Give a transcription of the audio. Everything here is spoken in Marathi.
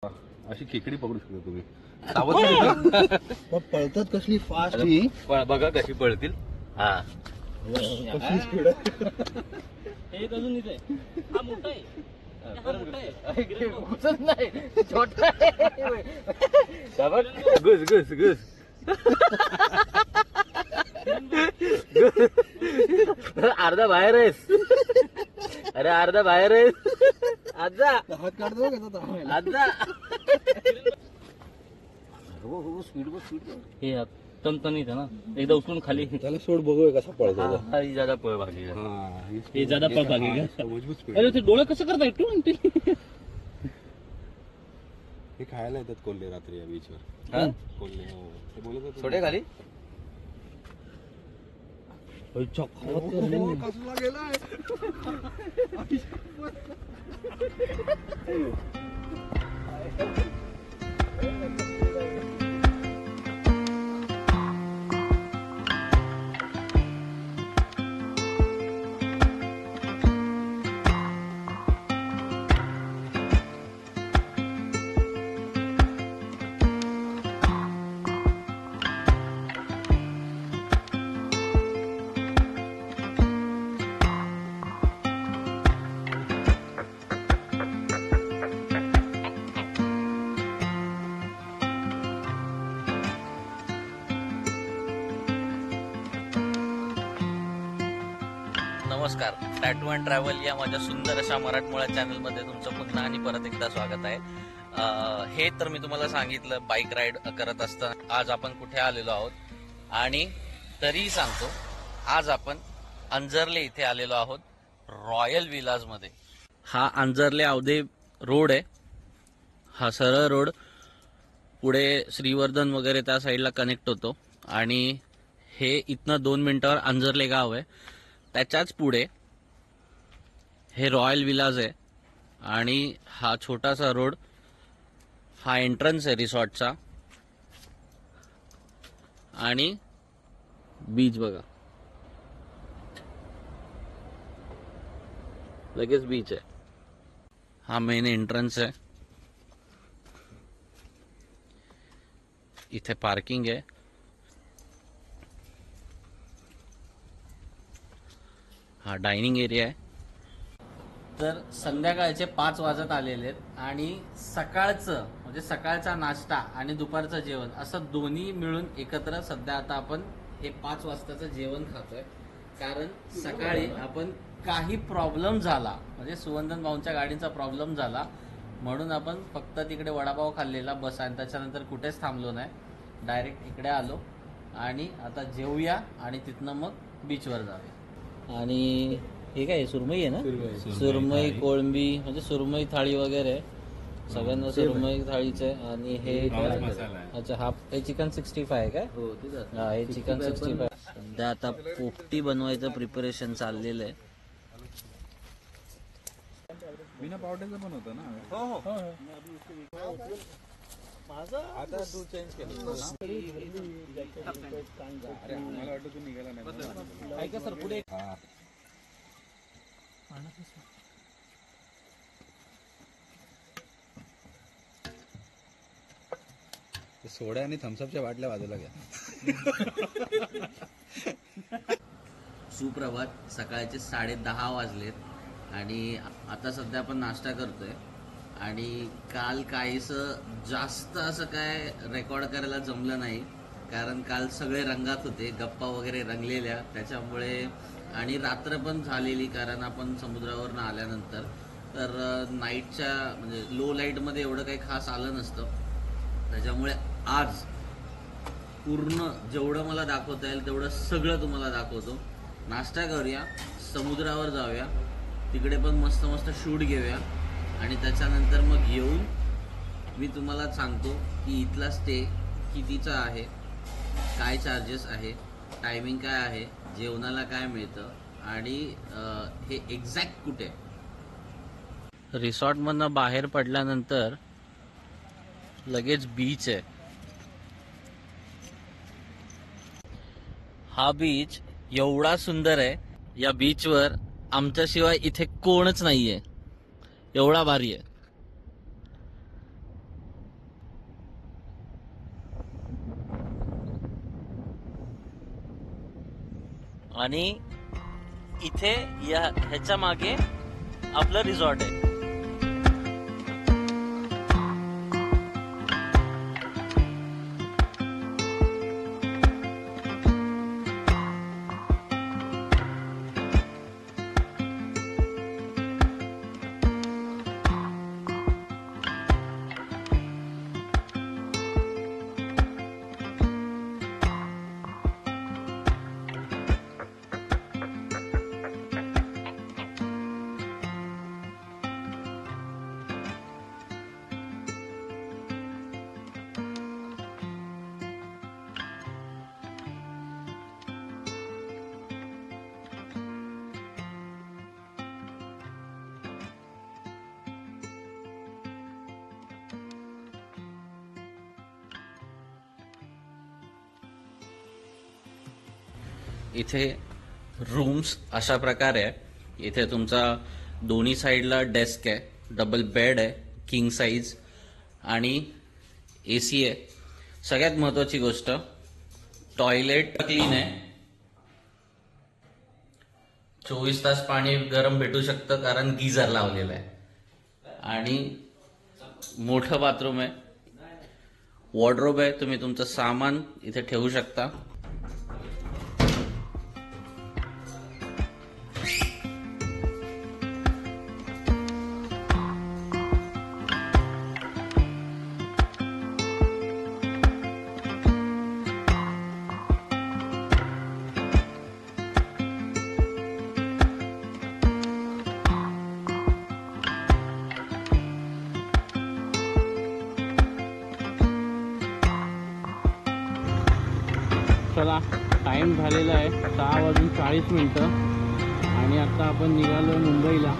अशी खेकडी पकडू शकता तुम्ही. सावध पळतात कसली फास्ट ही. बघा कशी पळतील. हा कसली स्पीड आहे. एक अजून इथे हा मोठा आहे. घुस घुस घुस. अर्धा बाहेर आहेस. अरे अर्धा बाहेर आहेस. आजा हात काढतो का आजा. हो हो स्पीड बघ स्पीड. हे तनतनीत आहे ना, एकदा उचलून खाली. त्याला सोड बघूया कसा पळतो. हा ही ज्यादा पळ भागी. हे ज्यादा पळ भागी का? मजबूत स्पीड. अरे ते डोळे कसं करता एकटू. हे खायला येतात कोल्हे रात्री या बीचवर. हा? कोल्हे हो ते बोलत होते. सोडे खाली. कसला गेलाय. नमस्कार, टॅटू अँड ट्रॅव्हल या माझ्या सुंदर अशा मराठमोळ्या चॅनलमध्ये तुमचं पुन्हा आणि परत एकदा स्वागत आहे. हे तर मी तुम्हाला सांगितलं बाईक राईड करत असताना आज आपण कुठे आलेलो आहोत, आणि तरीही सांगतो आज आपण अंजर्ले इथे आलेलो आहोत, रॉयल विलाज मध्ये. हा अंजर्ले अवधे रोड आहे. हा सरळ रोड पुढे श्रीवर्धन वगैरे त्या साईडला कनेक्ट होतो, आणि हे इथनं 2 मिनिटावर अंजर्ले गाव आहे. त्याच्याच पुढे हे रॉयल विलाज आहे, आणि हा छोटासा रोड हा एंट्रन्स आहे रिसॉर्टचा, आणि बीच बघा, लगेच बीच आहे. हा मेन एंट्रन्स आहे. इथे पार्किंग आहे. हा डायनिंग एरिया आहे. तर संध्याकाळचे 5 वाजत आलेले आहेत, आणि सकाळचं म्हणजे सकाळचा नाश्ता आणि दुपारचं जेवण असं दोन्ही मिळून एकत्र सध्या आता आपण हे 5 वाजताचं जेवण खातोय. कारण सकाळी आपण काही प्रॉब्लेम झाला, म्हणजे सुवंदन भाऊंच्या गाडीचा प्रॉब्लेम झाला, म्हणून आपण फक्त तिकडे वडापाव खाल्लेला बस, आणि त्याच्यानंतर कुठेच थांबलो नाही. डायरेक्ट इकडे आलो, आणि आता जेवूया आणि तिथनं मग बीचवर जाऊया. आणि हे काय सुरमई आहे ना, सुरमई कोळंबी म्हणजे सुरमई थाळी वगैरे सगळ्यांना सुरमई थाळीचे. आणि हे अच्छा हा हे चिकन 65 आहे काय? हो ते हा हे चिकन 65. सध्या आता पोपटी बनवायचं प्रिपरेशन चाललेलं आहे. बिना पावड्याचं पण होतं ना. हो हो आता तू चेंज केलं. अरे आम्हाला वाटतं तू निघाला नाही. ऐका सर पुढे. सोडा आणि थम्सअपच्या बाटल्या बाजूला घ्या. सुप्रभात. सकाळचे 10:30 वाजलेत, आणि आता सध्या आपण नाश्ता करतोय. आणि काल काहीसं जास्त असं काय रेकॉर्ड करायला जमलं नाही, कारण काल सगळे रंगात होते, गप्पा वगैरे रंगलेल्या त्याच्यामुळे, आणि रात्र पण झालेली, कारण आपण समुद्रावरनं आल्यानंतर तर नाईटच्या म्हणजे लो लाईटमध्ये एवढं काही खास आलं नसतं. त्याच्यामुळे आज पूर्ण जेवढं मला दाखवता येईल तेवढं सगळं तुम्हाला दाखवतो. नाश्ता करूया, समुद्रावर जाऊया, तिकडे पण मस्त मस्त शूट घेऊया, आणि त्याच्यानंतर मग येऊन मी तुम्हाला सांगतो की इथला स्टे कितीचा आहे, काय चार्जेस आहे, टायमिंग काय आहे, जेवणाला काय मिळतं, आणि हे एक्झॅक्ट कुठे. रिसॉर्टमधनं बाहेर पडल्यानंतर लगेच बीच आहे. हा बीच एवढा सुंदर आहे. या बीचवर आमच्याशिवाय इथे कोणच नाहीये, एवढा भारी आहे. आणि इथे ह्याच्या मागे आपलं रिसॉर्ट आहे. इथे रूम्स अशा प्रकारे आहे. इथे तुमचा दोन्ही साईडला डेस्क आहे, डबल बेड आहे, किंग साईज आणि AC आहे. सगळ्यात महत्वाची गोष्ट, टॉयलेट क्लीन आहे. 24 तास पाणी गरम भेटू शकतं कारण गीझर लावलेला आहे. आणि मोठं बाथरूम आहे, वॉर्डरोब आहे, तुम्ही तुमचं सामान इथे ठेवू शकता. चला, टाइम झालेला आहे 6:40 आणि आता आपण निघालो मुंबईला.